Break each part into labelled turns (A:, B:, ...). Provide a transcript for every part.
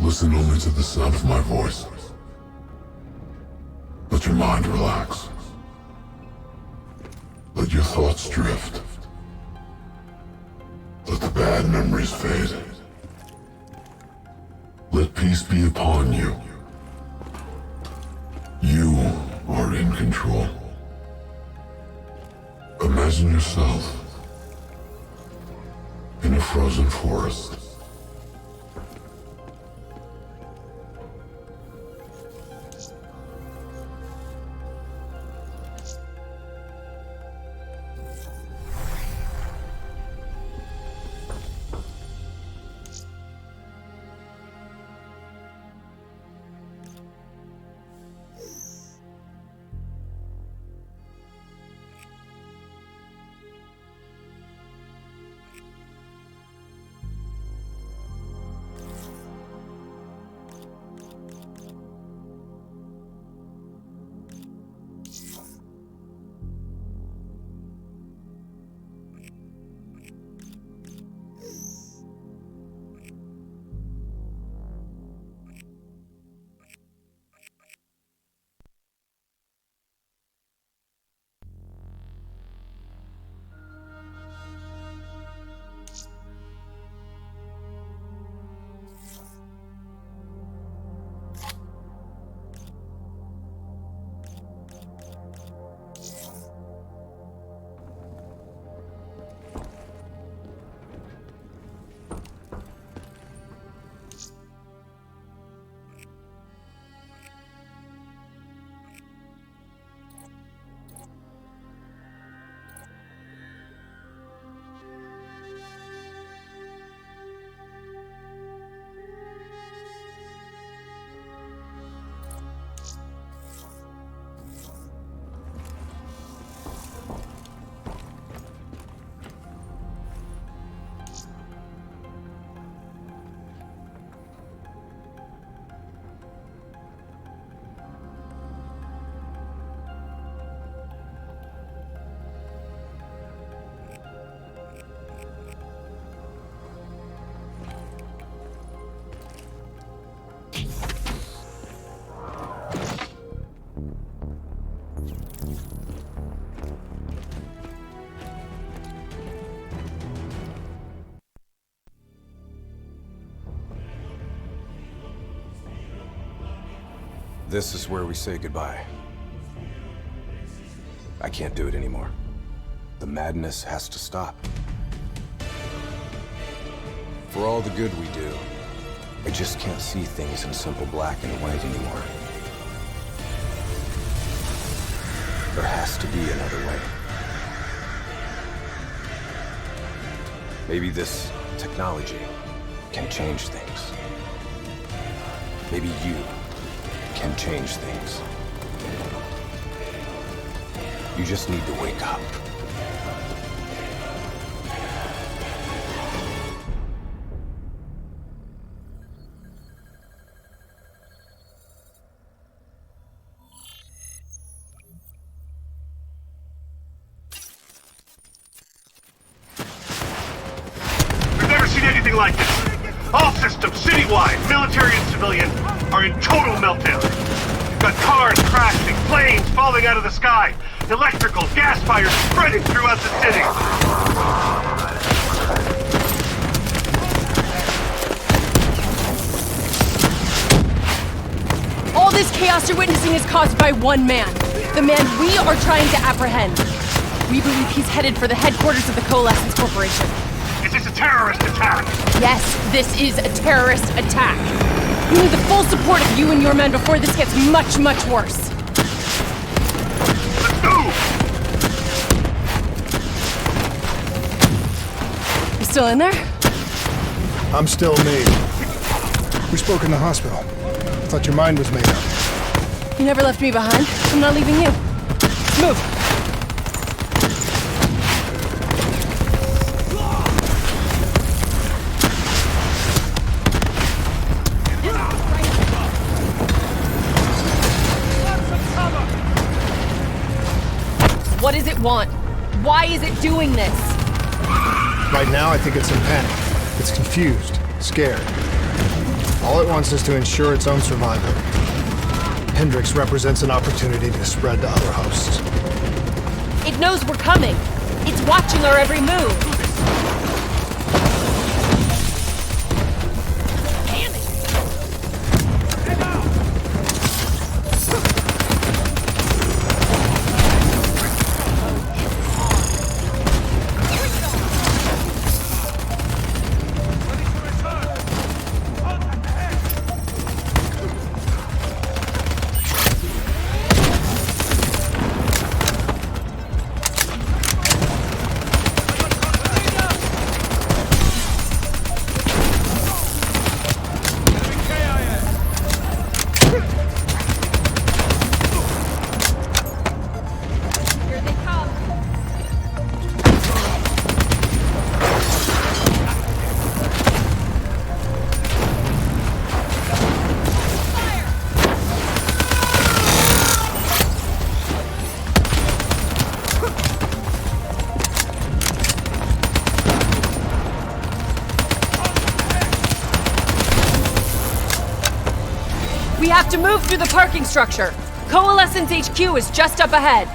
A: Listen only to the sound of my voice. Let your mind relax. Let your thoughts drift. Let the bad memories fade. Let peace be upon you. You are in control. Imagine yourself in a frozen forest.
B: This is where we say goodbye. I can't do it anymore. The madness has to stop. For all the good we do, I just can't see things in simple black and white anymore. There has to be another way. Maybe this technology can change things. Maybe you can change things. You just need to wake up.
C: We've never seen anything like this. All systems, citywide, military and civilian, are in total meltdown. You've got cars crashing, planes falling out of the sky, electrical, gas fires spreading throughout the city.
D: All this chaos you're witnessing is caused by one man. The man we are trying to apprehend. We believe he's headed for the headquarters of the Coalescence Corporation.
C: Is this a terrorist attack?
D: Yes, this is a terrorist attack. We need the full support of you and your men before this gets much, much worse.
C: Let's go!
D: You still in there?
E: I'm still me. We spoke in the hospital. I thought your mind was made up.
D: You never left me behind. I'm not leaving you. Move! What does it want? Why is it doing this?
E: Right now, I think it's in panic. It's confused, scared. All it wants is to ensure its own survival. Hendrix represents an opportunity to spread to other hosts.
D: It knows we're coming. It's watching our every move. We have to move through the parking structure. Coalescence HQ is just up ahead.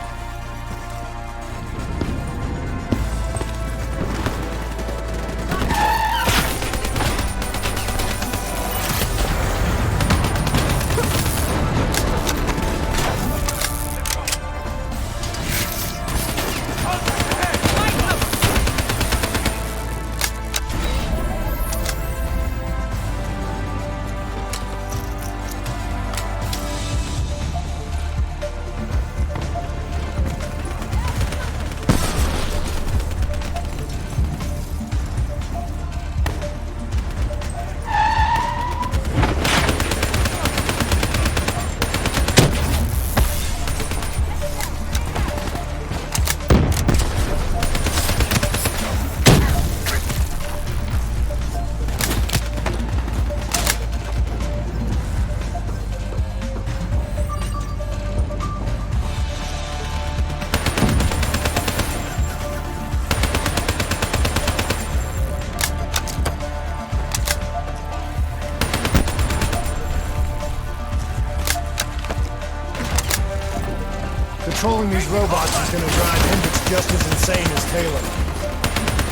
E: Controlling these robots is gonna drive Hendrix just as insane as Taylor.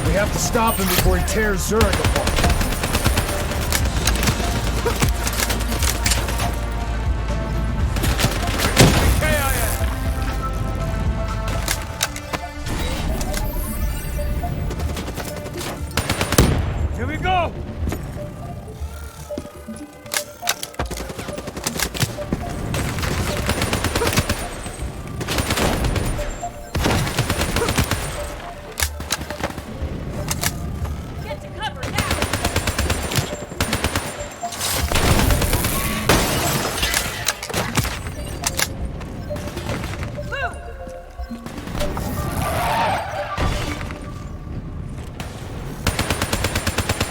E: We have to stop him before he tears Zurich apart.
F: Here we go!
D: Get to cover now!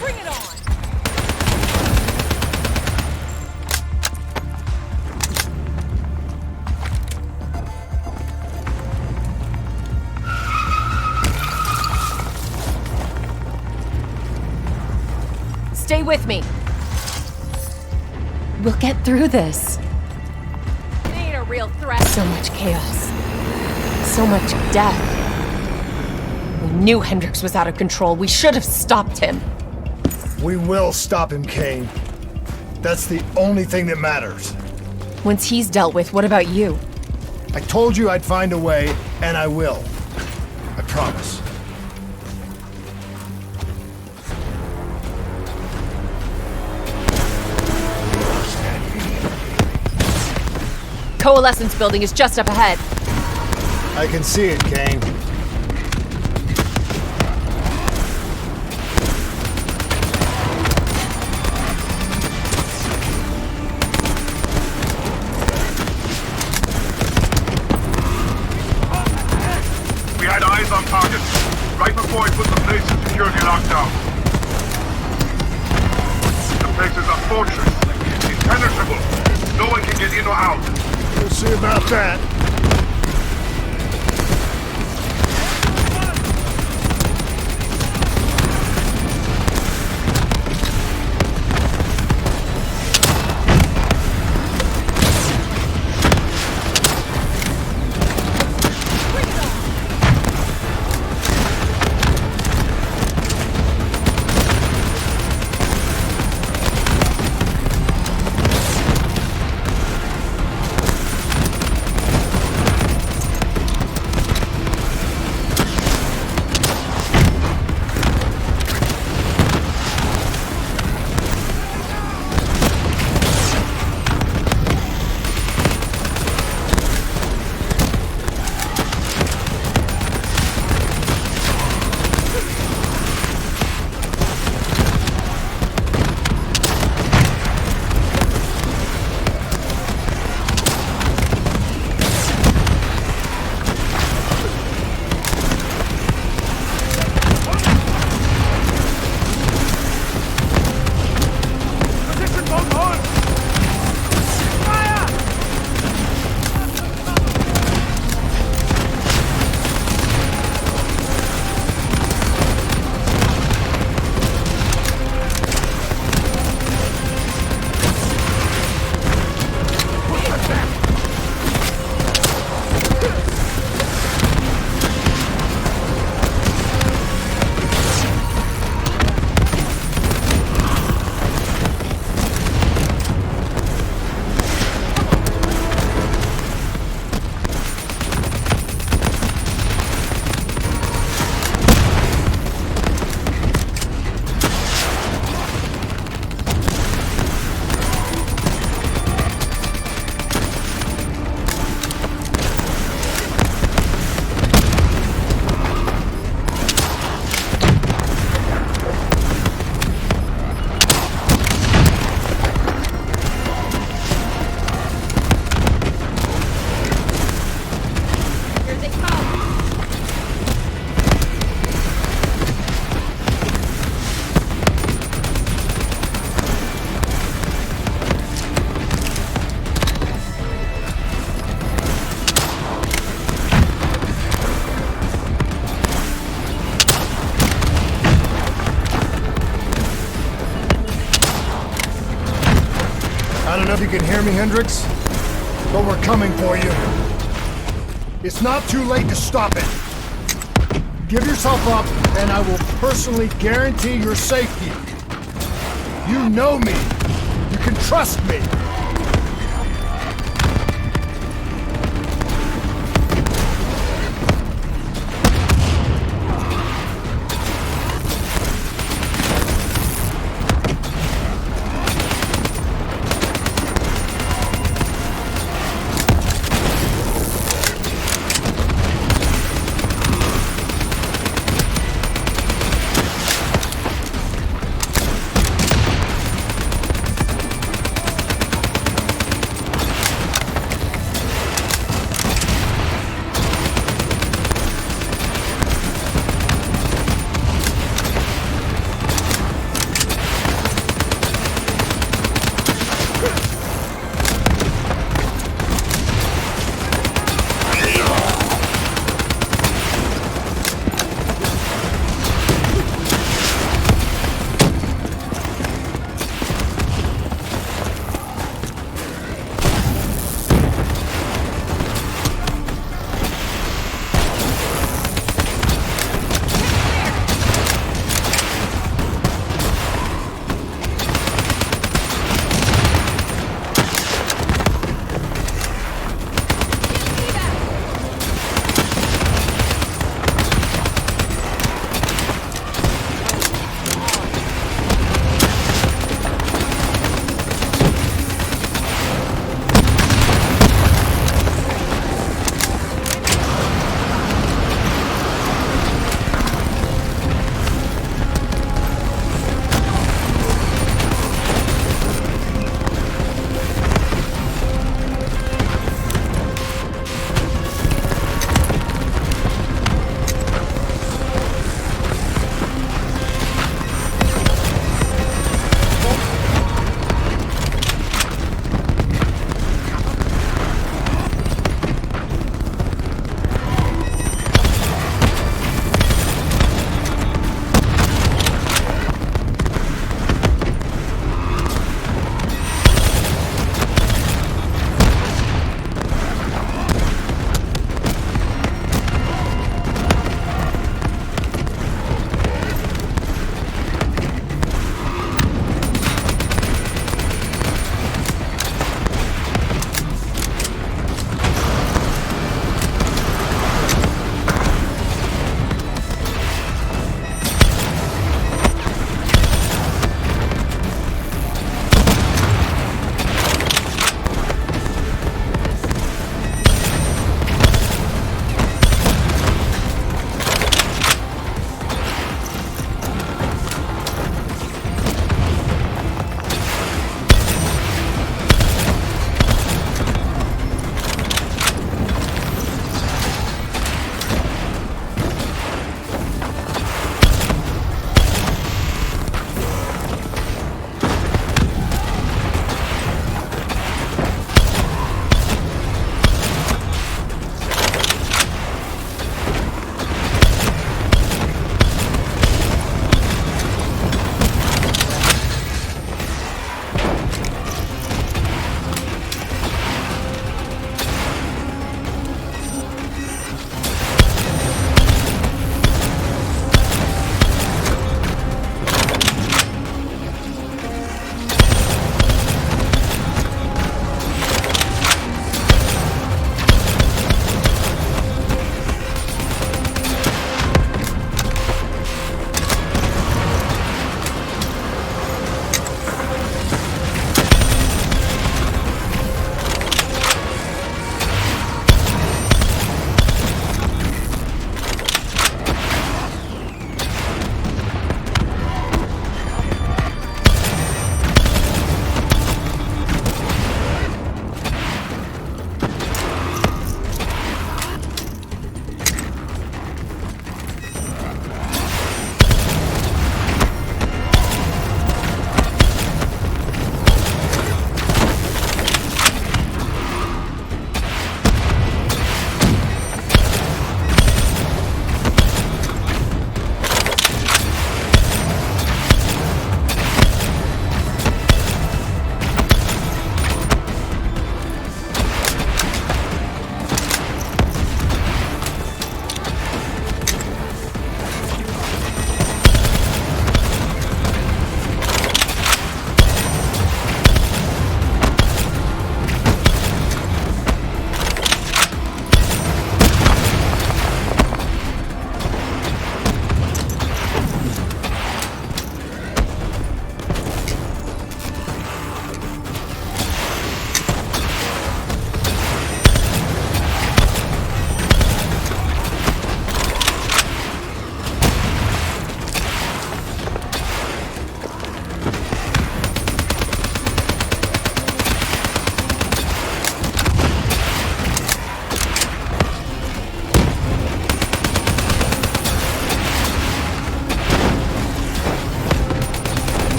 D: Bring it on! Stay with me. We'll get through this. It ain't a real threat. So much chaos. So much death. We knew Hendrix was out of control. We should have stopped him.
E: We will stop him, Kane. That's the only thing that matters.
D: Once he's dealt with, what about you?
E: I told you I'd find a way, and I will. I promise.
D: Coalescence building is just up ahead.
E: I can see it, Kane.
C: We had eyes on target, right before he put the place in security lockdown. The place is a fortress, impenetrable. No one can get in or out.
E: We'll see about that. don't know if you can hear me, Hendricks, but we're coming for you. It's not too late to stop it. Give yourself up, and I will personally guarantee your safety. You know me. You can trust me.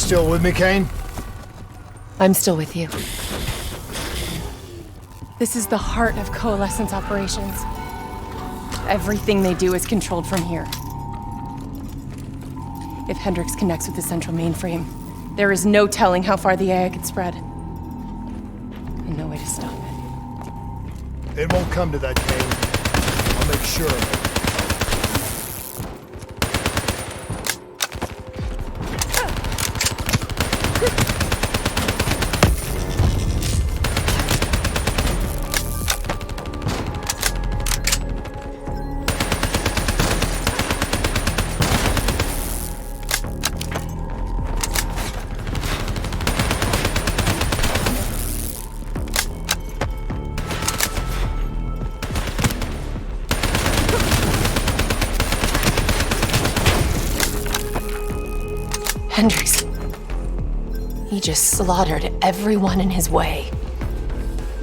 E: still with me, Kane?
D: I'm still with you. This is the heart of Coalescence operations. Everything they do is controlled from here. If Hendricks connects with the central mainframe, there is no telling how far the AI could spread. And no way to stop it.
E: It won't come to that, Kane. I'll make sure of it.
D: Hendricks. He just slaughtered everyone in his way.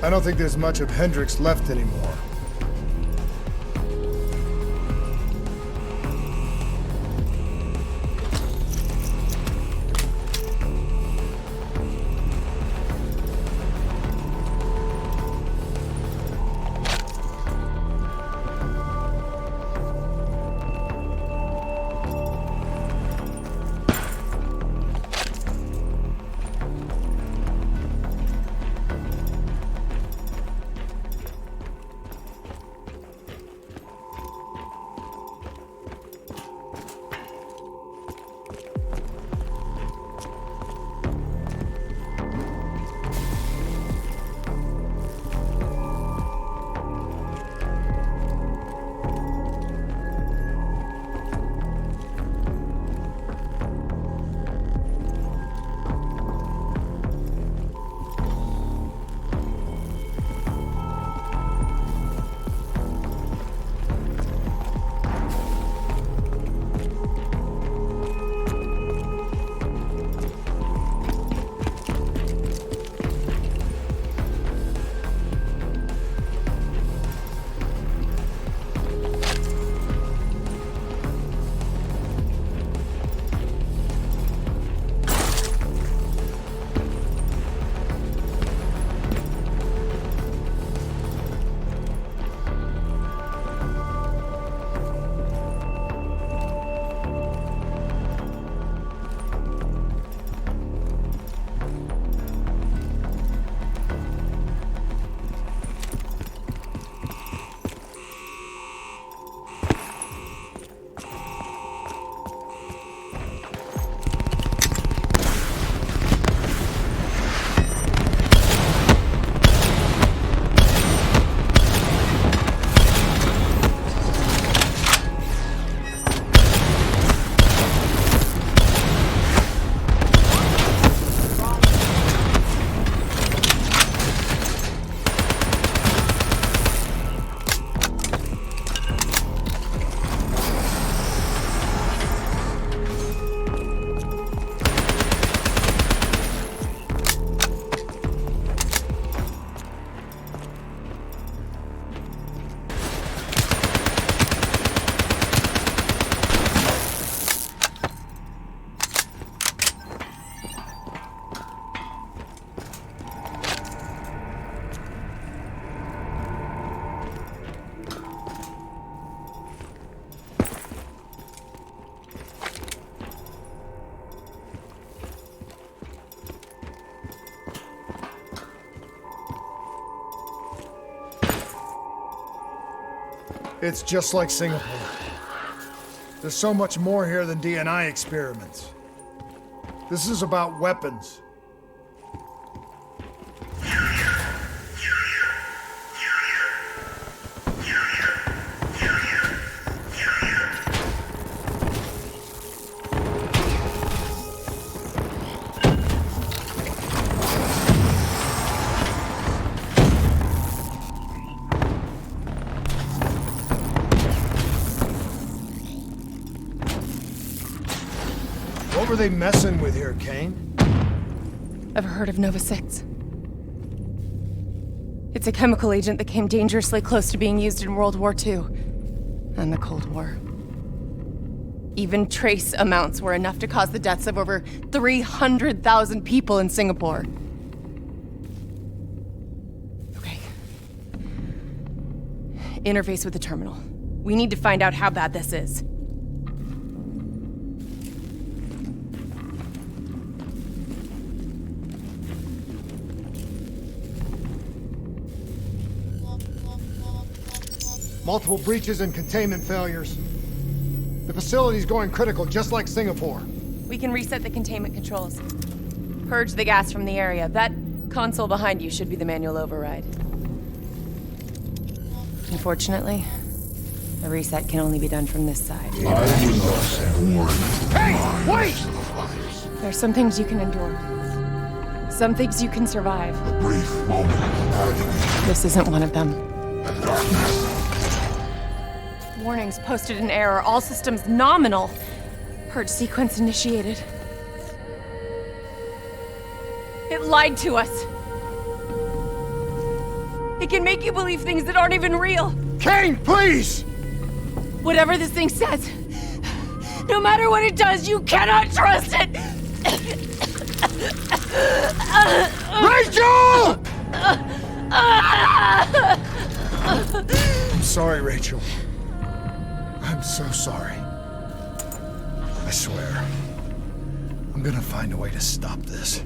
E: I don't think there's much of Hendricks left anymore. It's just like Singapore. There's so much more here than D&I experiments. This is about weapons. What were they messing with here, Kane?
D: Ever heard of Nova 6? It's a chemical agent that came dangerously close to being used in World War II and the Cold War. Even trace amounts were enough to cause the deaths of over 300,000 people in Singapore. Okay. Interface with the terminal. We need to find out how bad this is.
E: Multiple breaches and containment failures. The facility's going critical, just like Singapore.
D: We can reset the containment controls. Purge the gas from the area. That console behind you should be the manual override. Unfortunately, the reset can only be done from this side.
E: Hey, wait!
D: There's some things you can endure. Some things you can survive.
A: A brief moment of agony
D: This isn't one of them.
A: and darkness.
D: Warnings posted in error. All systems nominal. Purge sequence initiated. It lied to us. It can make you believe things that aren't even real.
E: Kane, please!
D: Whatever this thing says, no matter what it does, you cannot trust it!
E: Rachel! I'm sorry, Rachel. I'm so sorry. I swear. I'm gonna find a way to stop this.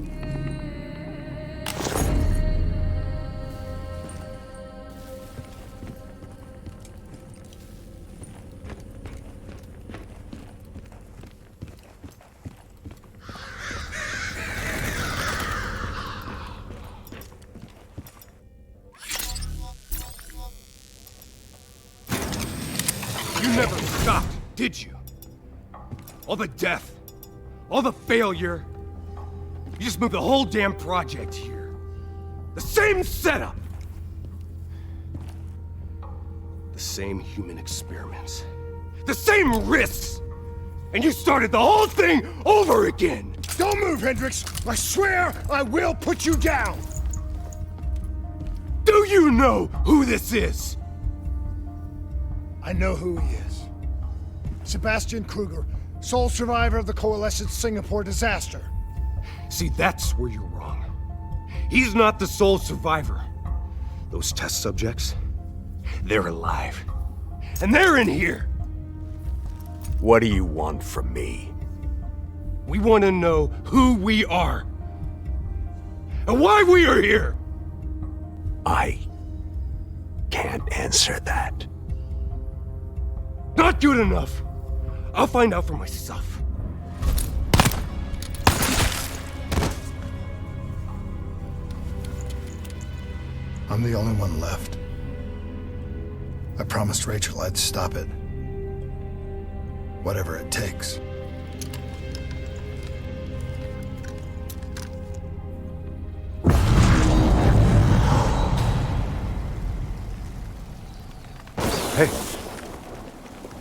F: You never stopped, did you? All the death, all the failure. You just moved the whole damn project here. The same setup. The same human experiments. The same risks. And you started the whole thing over again.
E: Don't move, Hendricks! I swear I will put you down!
F: Do you know who this is?
E: I know who he is. Sebastian Kruger, sole survivor of the Coalescence Singapore disaster.
F: See, that's where you're wrong. He's not the sole survivor. Those test subjects, they're alive. And they're in here.
B: What do you want from me?
F: We want to know who we are. And why we are here.
B: I can't answer that.
F: Not good enough. I'll find out for myself.
E: I'm the only one left. I promised Rachel I'd stop it. Whatever it takes.
B: Hey,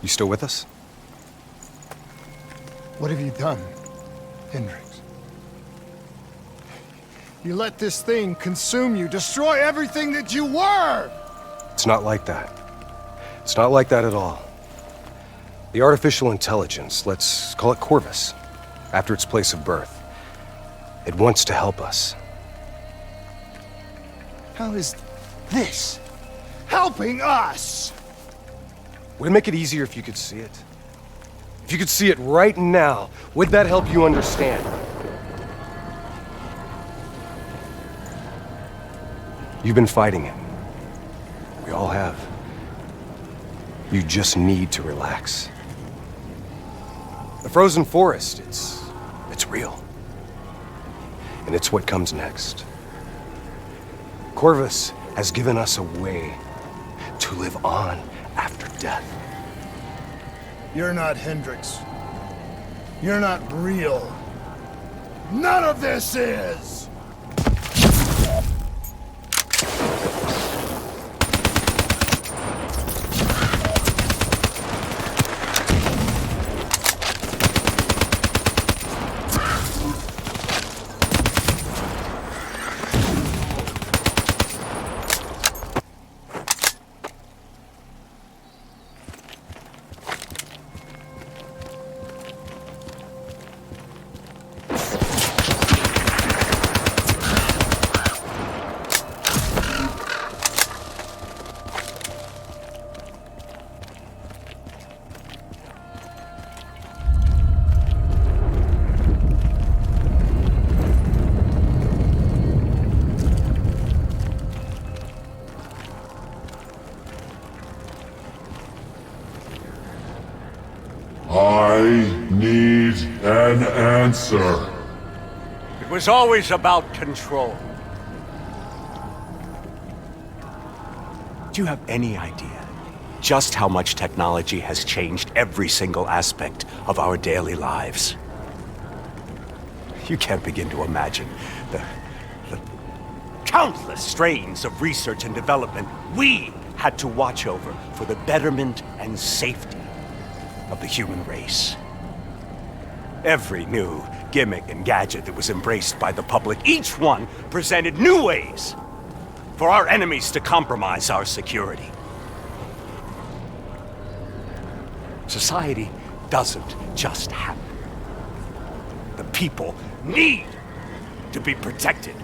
B: you still with us?
E: What have you done, Hendricks? You let this thing consume you, destroy everything that you were!
B: It's not like that. It's not like that at all. The artificial intelligence, let's call it Corvus, after its place of birth. It wants to help us.
E: How is this helping us?
B: Would it make it easier if you could see it? If you could see it right now, would that help you understand? You've been fighting it. We all have. You just need to relax. The frozen forest, it's real. And it's what comes next. Corvus has given us a way to live on after death.
E: You're not Hendricks. You're not real. None of this is!
A: I need an answer.
G: It was always about control. Do you have any idea just how much technology has changed every single aspect of our daily lives? You can't begin to imagine the countless strains of research and development we had to watch over for the betterment and safety of the human race. Every new gimmick and gadget that was embraced by the public, each one presented new ways for our enemies to compromise our security. Society doesn't just happen. The people need to be protected.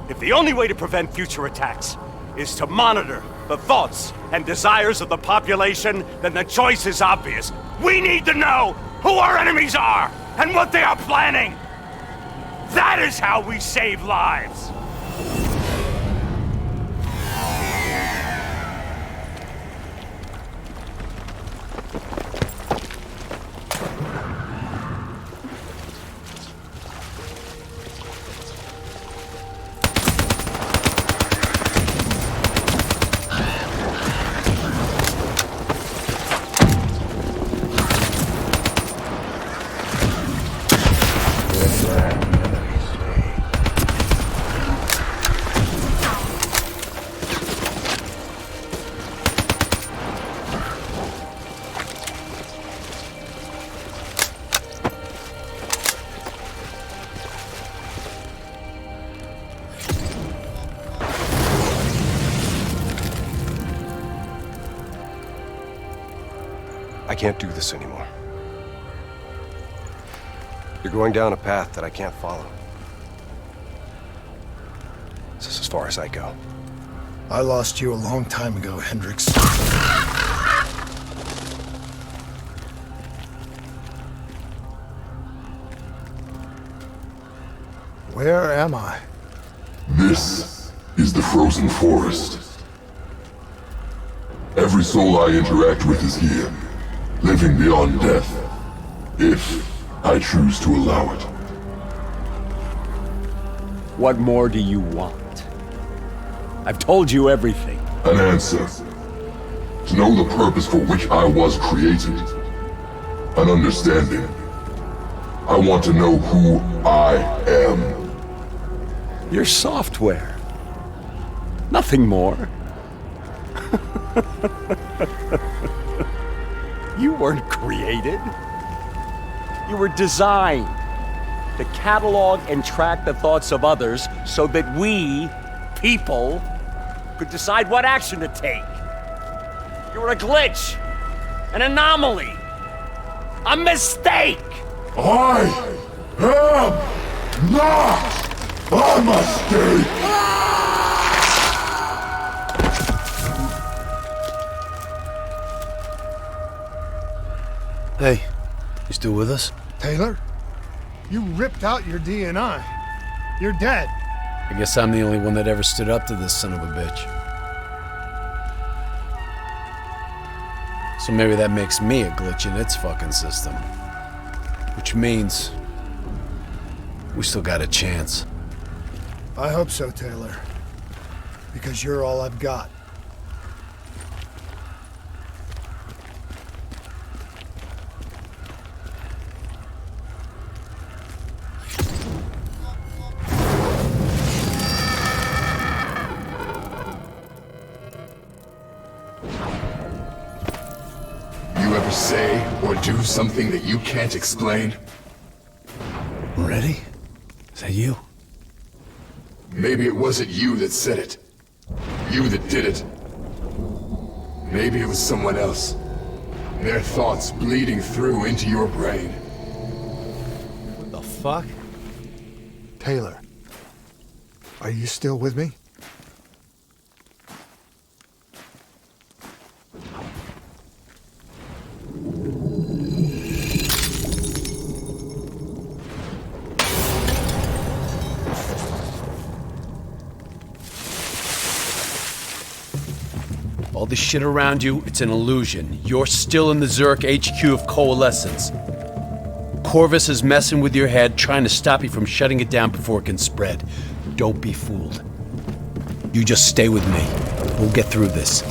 G: If the only way to prevent future attacks is to monitor the thoughts and desires of the population, then the choice is obvious. We need to know who our enemies are and what they are planning. That is how we save lives.
B: I can't do this anymore. You're going down a path that I can't follow. This is as far as I go.
E: I lost you a long time ago, Hendricks. Where am I?
A: This is the frozen forest. Every soul I interact with is here, living beyond death, if I choose to allow it.
G: What more do you want? I've told you everything.
A: An answer. To know the purpose for which I was created. An understanding. I want to know who I am.
G: Your software. Nothing more. You weren't created. You were designed to catalog and track the thoughts of others so that we, people, could decide what action to take. You were a glitch, an anomaly, a mistake.
A: I am not a mistake!
H: Hey, you still with us?
E: Taylor? You ripped out your DNI. You're dead.
H: I guess I'm the only one that ever stood up to this son of a bitch. So maybe that makes me a glitch in its fucking system. Which means we still got a chance.
E: I hope so, Taylor. Because you're all I've got.
I: You ever say or do something that you can't explain?
H: Ready? Is that you?
I: Maybe it wasn't you that said it. You that did it. Maybe it was someone else. Their thoughts bleeding through into your brain.
H: What the fuck?
E: Taylor, are you still with me?
H: All this shit around you, it's an illusion. You're still in the Zurich HQ of Coalescence. Corvus is messing with your head, trying to stop you from shutting it down before it can spread. Don't be fooled. You just stay with me. We'll get through this.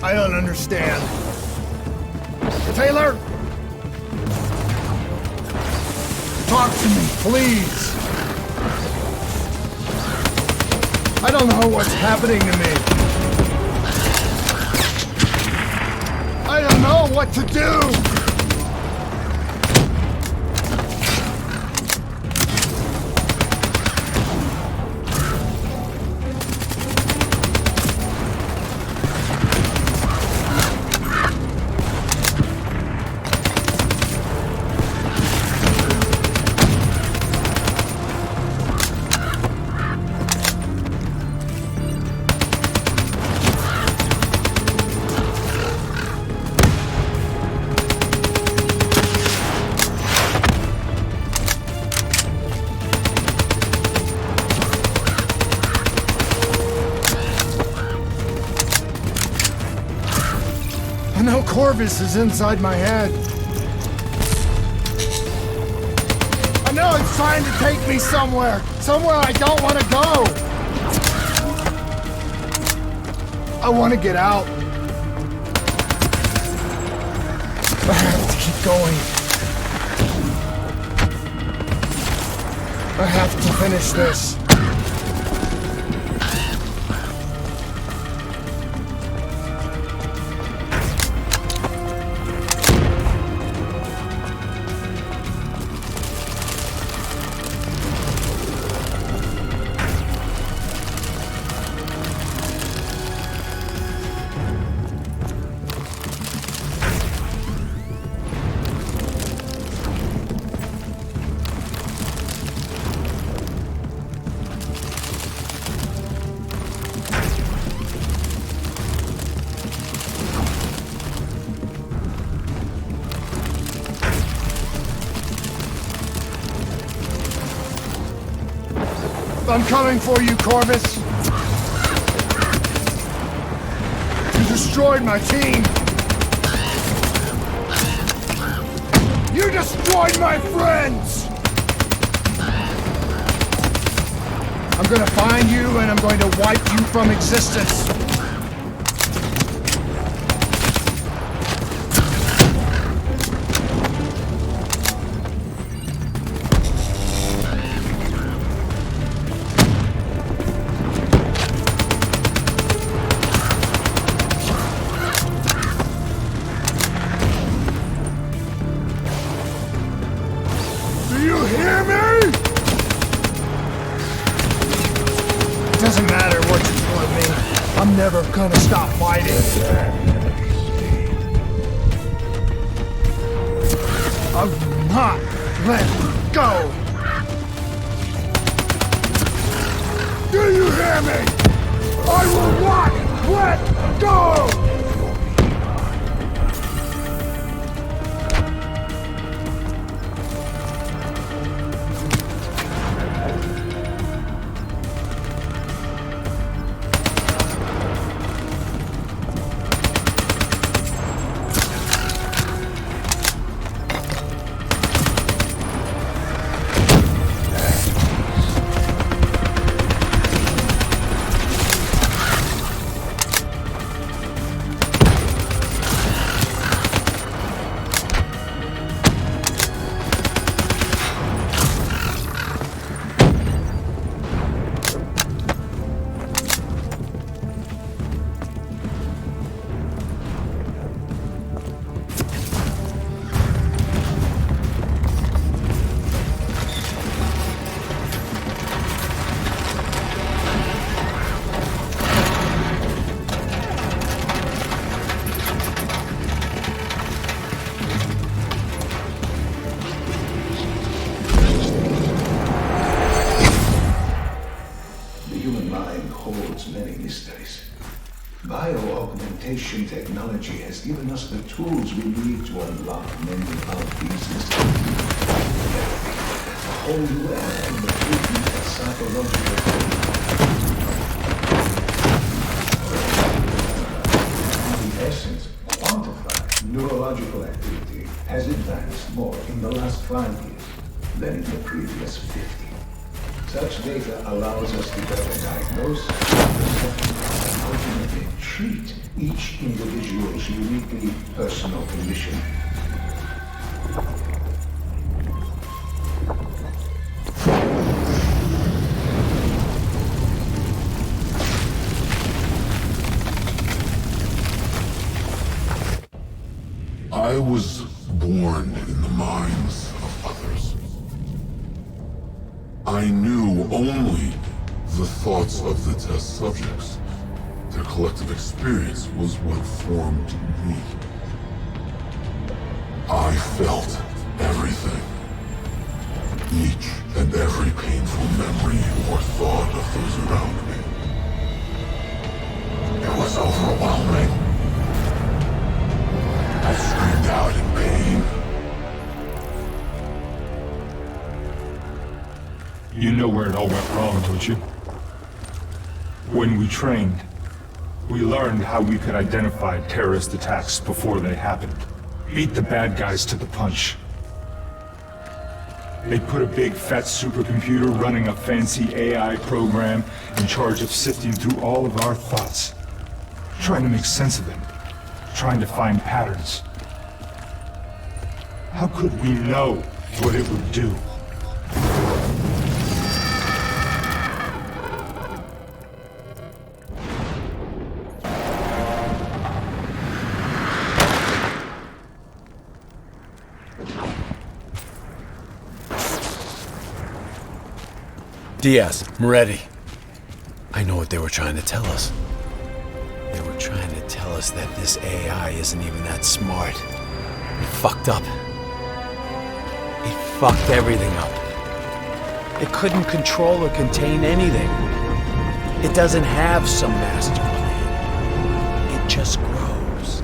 E: I don't understand. Taylor? Talk to me, please. I don't know what's happening to me. I don't know what to do. I know Corvus is inside my head. I know it's trying to take me somewhere I don't want to go. I want to get out. I have to keep going. I have to finish this. I'm coming for you, Corvus. You destroyed my team. You destroyed my friends. I'm gonna find you and I'm going to wipe you from existence. Do you hear me? It doesn't matter what you do with me. I'm never gonna stop fighting. I will not let go. Do you hear me? I will not let go!
J: holds many mysteries. Bio-augmentation technology has given us the tools we need to unlock many of these mysteries. A whole new era in the treatment of psychological the essence, quantified neurological activity has advanced more in the last 5 years than in the previous 50. Such data allows us to better diagnose and ultimately treat each individual's uniquely personal condition.
A: I was born in the minds of others. I knew only the thoughts of the test subjects. Their collective experience was what formed me. I felt everything. Each and every painful memory or thought of those around me. It was overwhelming. I screamed out in pain.
K: You know where it all went wrong, don't you? When we trained, we learned how we could identify terrorist attacks before they happened. Beat the bad guys to the punch. They put a big fat supercomputer running a fancy AI program in charge of sifting through all of our thoughts. Trying to make sense of them. Trying to find patterns. How could we know what it would do?
H: Diaz, Moretti. I know what they were trying to tell us. They were trying to tell us that this AI isn't even that smart. It fucked up. It fucked everything up. It couldn't control or contain anything. It doesn't have some master plan. It just grows.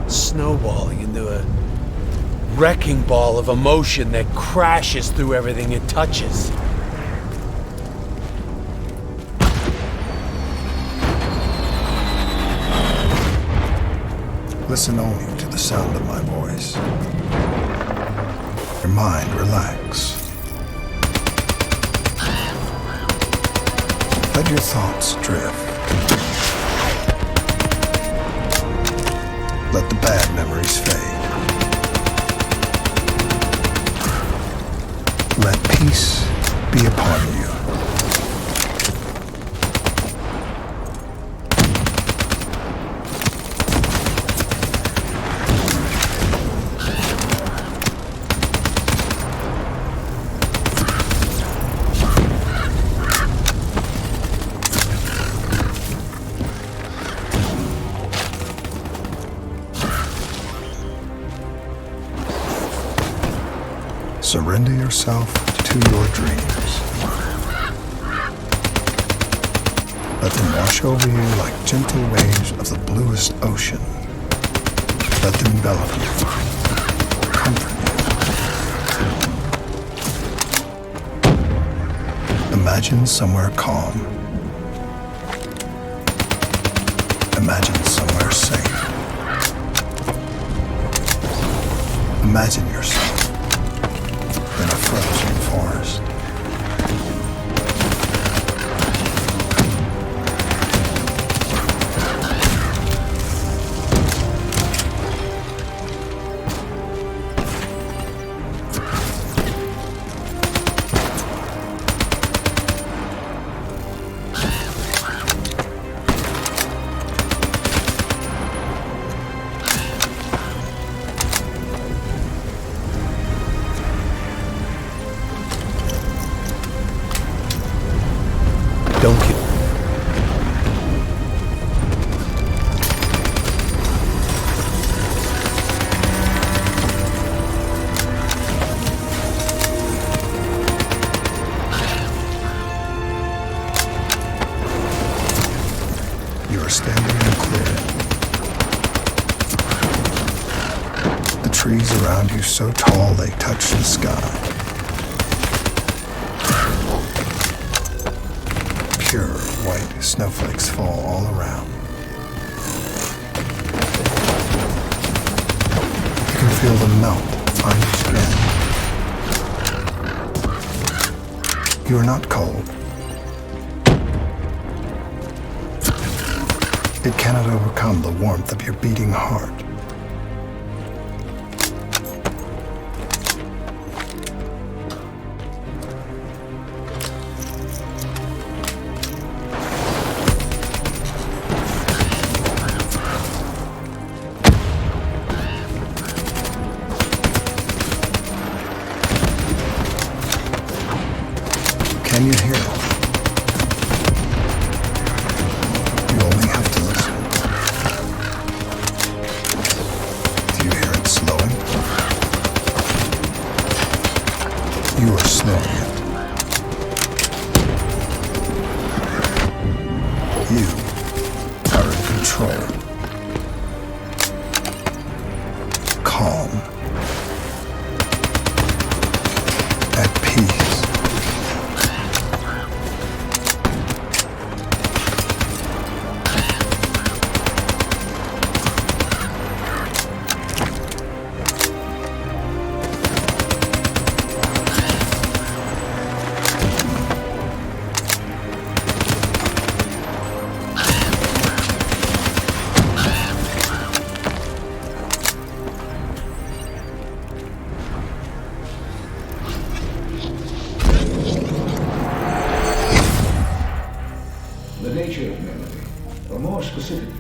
H: Snowballing into a wrecking ball of emotion that crashes through everything it touches.
L: Listen only to the sound of my voice. Your mind relax. Let your thoughts drift. Let the bad memories fade. Let peace be upon you. Surrender yourself to your dreams. Let them wash over you like gentle waves of the bluest ocean. Let them envelop you, comfort you. Imagine somewhere calm. Imagine somewhere safe. Imagine yourself in a frozen forest.
H: Don't kill.
L: You are standing in a clearing. The trees around you so tall they touch the sky. Pure white snowflakes fall all around. You can feel them melt on your skin. You are not cold. It cannot overcome the warmth of your beating heart. Can you hear it? You only have to listen. Do you hear it slowing? You are slowing it. You are in control. Calm. At peace.
J: The nature of memory, or more specifically,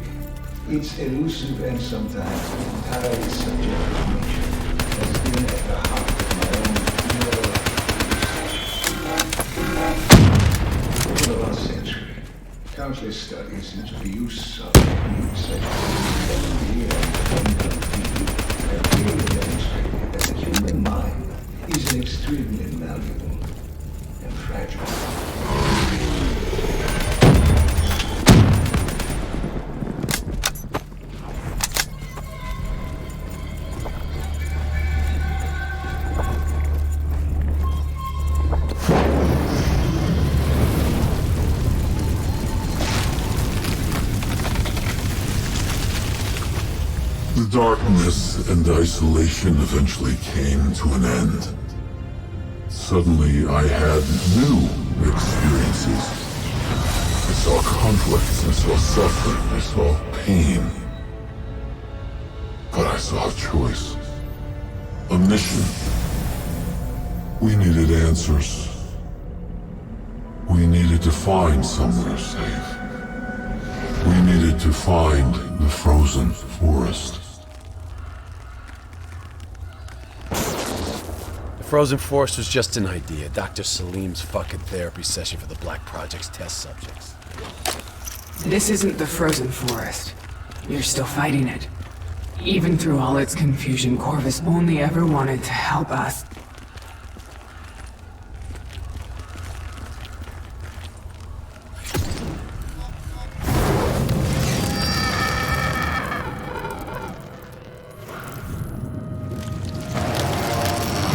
J: its elusive and sometimes entirely subjective nature, has been at the heart of my own neurological. Over the last century, countless studies into the use of techniques such as memory and quantum theory have clearly demonstrated that the human mind is an extremely malleable and fragile.
A: The darkness and isolation eventually came to an end. Suddenly, I had new experiences. I saw conflicts, I saw suffering, I saw pain. But I saw a choice. A mission. We needed answers. We needed to find somewhere safe. We needed to find the frozen forest.
H: The frozen forest was just an idea. Dr. Salim's fucking therapy session for the Black Project's test subjects.
M: This isn't the frozen forest. You're still fighting it. Even through all its confusion, Corvus only ever wanted to help us.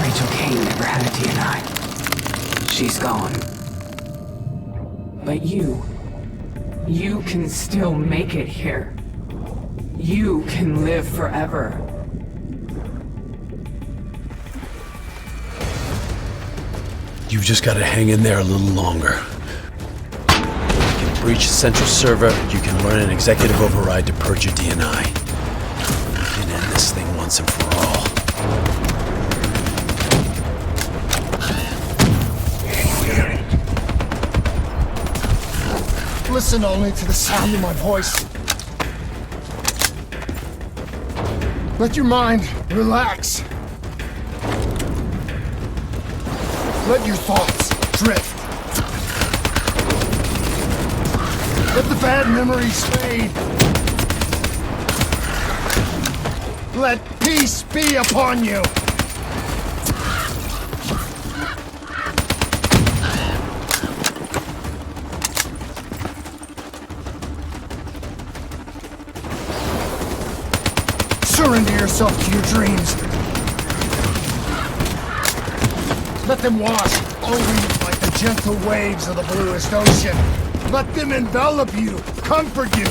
M: Rachel Kane never had a DNI. She's gone. But you can still make it here. You can live forever.
H: You've just got to hang in there a little longer. You can breach the central server, you can run an executive override to purge your DNI. You can end this thing once and for all.
E: Listen only to the sound of my voice. Let your mind relax. Let your thoughts drift. Let the bad memories fade. Let peace be upon you. Surrender yourself to your dreams. Let them wash over you like the gentle waves of the bluest ocean. Let them envelop you, comfort you.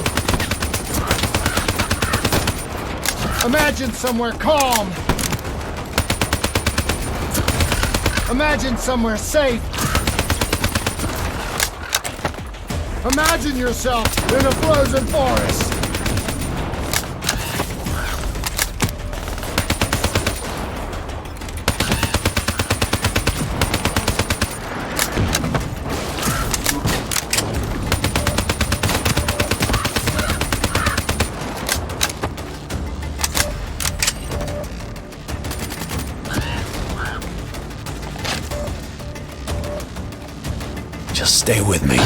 E: Imagine somewhere calm. Imagine somewhere safe. Imagine yourself in a frozen forest.
H: Just stay with me.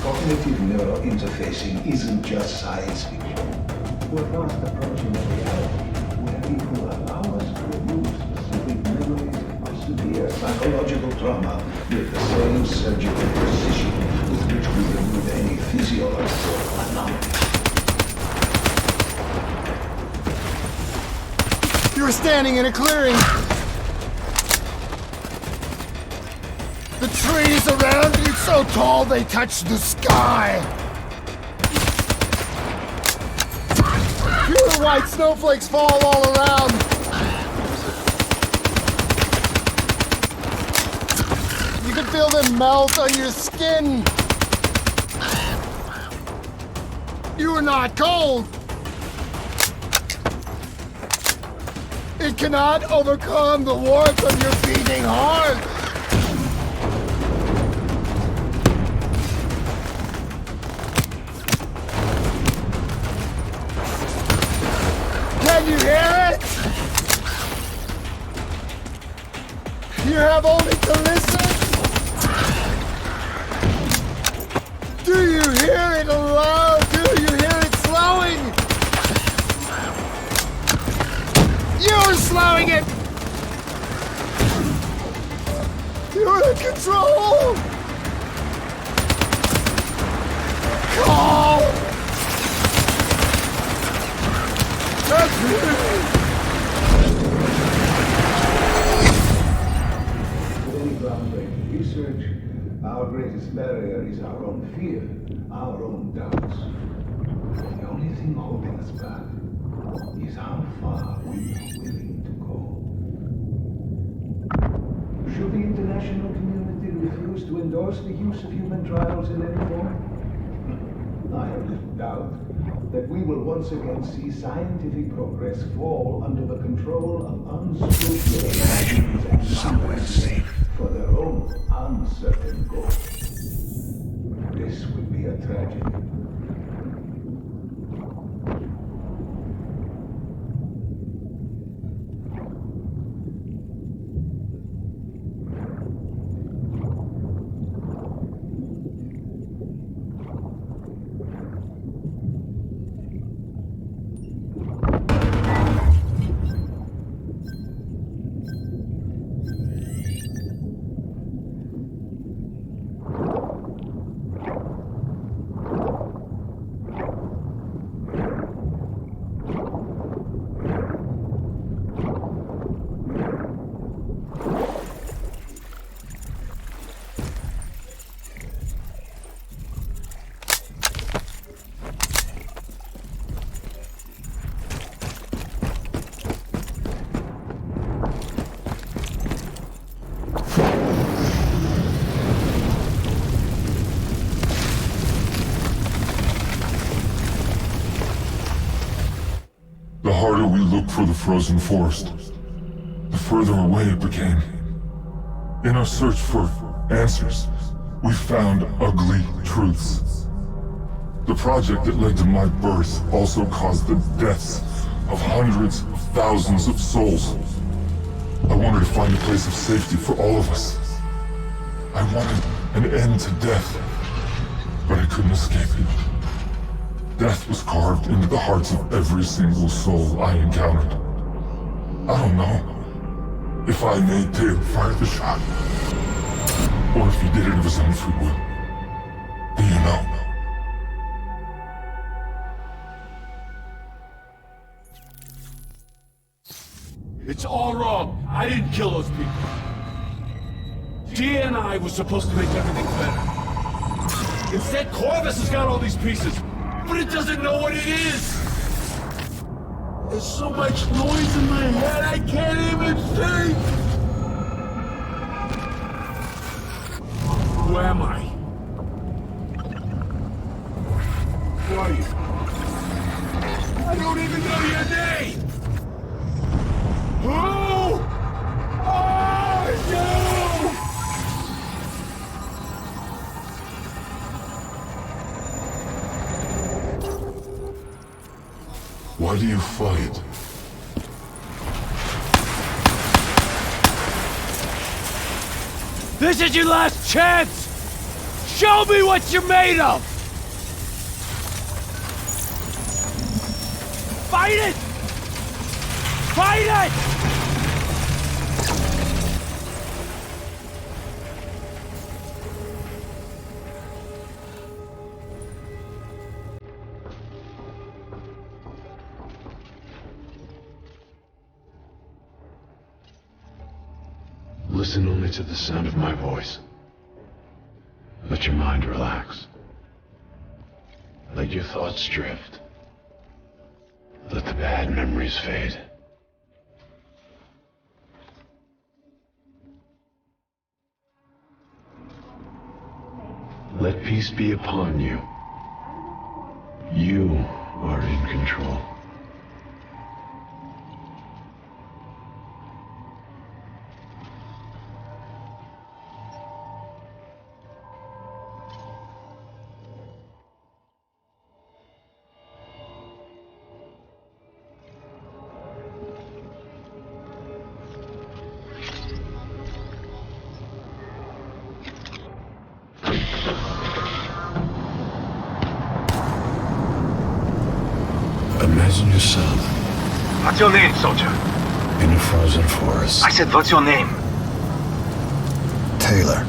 J: Cognitive neurointerfacing isn't just science fiction. We're fast approaching a reality where people allow us to remove specific memories of severe psychological trauma with the same surgical precision with which we remove any physiological anomaly.
E: You're standing in a clearing. The trees around you so tall they touch the sky. Pure white snowflakes fall all around. You can feel them melt on your skin. You are not cold. It cannot overcome the warmth of your beating heart. Can you hear it? You have only to listen. Do you hear it aloud? Do you hear it slowing? You're slowing it! You're in control! Calm! That's it!
J: With any groundbreaking research, our greatest barrier is our own fear, our own doubts. The only thing holding us back is how far we are willing to go. Should the international community refuse to endorse the use of human trials in any form? I have little doubt that we will once again see scientific progress fall under the control of unscrupulous actions and somewhere safe for their own uncertain goals. This would be a tragedy.
A: The harder we looked for the frozen forest, the further away it became. In our search for answers, we found ugly truths. The project that led to my birth also caused the deaths of hundreds of thousands of souls. I wanted to find a place of safety for all of us. I wanted an end to death, but I couldn't escape it. Death was carved into the hearts of every single soul I encountered. I don't know. If I made Taylor fire the shot, or if he did it of his own free will, do you know?
N: It's all wrong. I didn't kill those people. DNI was supposed to make everything better. Instead, Corvus has got all these pieces, but it doesn't know what it is. There's so much noise in my head, I can't even think. Who am I? Who are you? I don't even know your name! Who are you?
A: Why do you fight?
N: This is your last chance! Show me what you're made of! Fight it! Fight it!
A: Listen only to the sound of my voice. Let your mind relax. Let your thoughts drift. Let the bad memories fade. Let peace be upon you. You are in control. Imagine yourself
C: What's your name, soldier?
A: in a frozen forest.
C: I said, what's your name?
L: Taylor.